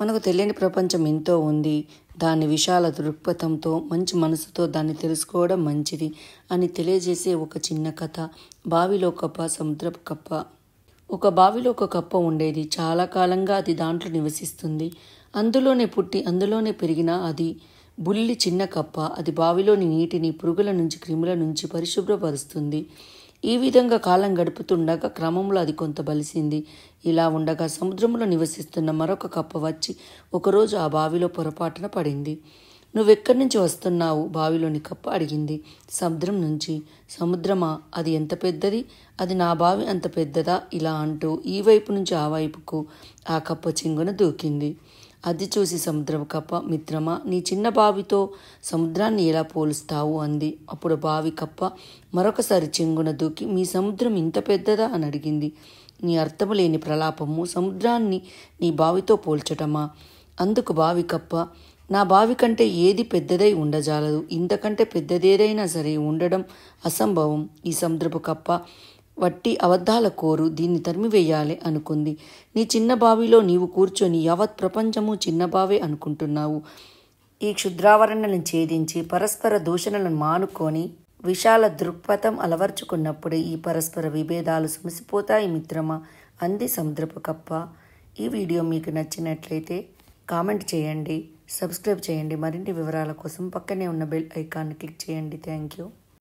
మనకు తెలియని ప్రపంచం ఎంతో ఉంది. దాని విశాల దృక్పథంతో మంచి మనసుతో దాన్ని తెలుసుకోవడం మంచిది అని తెలియజేసే ఒక చిన్న కథ. బావిలో కప్ప, సముద్రపు కప్ప. ఒక బావిలో ఒక కప్ప ఉండేది. చాలా కాలంగా అది దాంట్లో నివసిస్తుంది. అందులోనే పుట్టి అందులోనే పెరిగిన అది బుల్లి చిన్న కప్ప. అది బావిలోని నీటిని పురుగుల నుంచి, క్రిముల నుంచి పరిశుభ్రపరుస్తుంది. ఈ విధంగా కాలం గడుపుతుండగా క్రమంలో అది కొంత బలిసింది. ఇలా ఉండగా సముద్రంలో నివసిస్తున్న మరొక కప్ప వచ్చి ఒకరోజు ఆ బావిలో పొరపాటున పడింది. "నువ్వెక్కడి నుంచి వస్తున్నావు?" బావిలోని కప్ప అడిగింది. "సముద్రం నుంచి." "సముద్రమా? అది ఎంత పెద్దది? అది నా బావి అంత పెద్దదా?" ఇలా అంటూ ఈ వైపు నుంచి ఆ వైపుకు ఆ కప్ప చెంగున దూకింది. అది చూసి సముద్రపు కప్ప, "మిత్రమా, నీ చిన్న బావితో సముద్రాన్ని ఎలా పోలుస్తావు?" అంది. అప్పుడు బావి కప్ప మరొకసారి చెంగున దూకి, "మీ సముద్రం ఇంత పెద్దదా?" అని అడిగింది. "నీ అర్థము లేని ప్రలాపము, సముద్రాన్ని నీ బావితో పోల్చటమా?" అందుకు బావి కప్ప, "నా బావి కంటే ఏది పెద్దదై ఉండజాలదు. ఇంతకంటే పెద్దదేదైనా సరే ఉండడం అసంభవం." ఈ సముద్రపు కప్ప వట్టి అబద్ధాల కోరు, దీన్ని తరిమివేయాలి అనుకుంది. "నీ చిన్న బావిలో నీవు కూర్చొని యావత్ ప్రపంచము చిన్న బావే అనుకుంటున్నావు. ఈ క్షుద్రావరణలను ఛేదించి పరస్పర దూషణలను మానుకొని విశాల దృక్పథం అలవర్చుకున్నప్పుడే ఈ పరస్పర విభేదాలు సమసిపోతాయి మిత్రమా" అంది సముద్రపు కప్ప. ఈ వీడియో మీకు నచ్చినట్లయితే కామెంట్ చేయండి, సబ్స్క్రైబ్ చేయండి. మరిన్ని వివరాల కోసం పక్కనే ఉన్న బెల్ ఐకాన్ని క్లిక్ చేయండి. Thank you.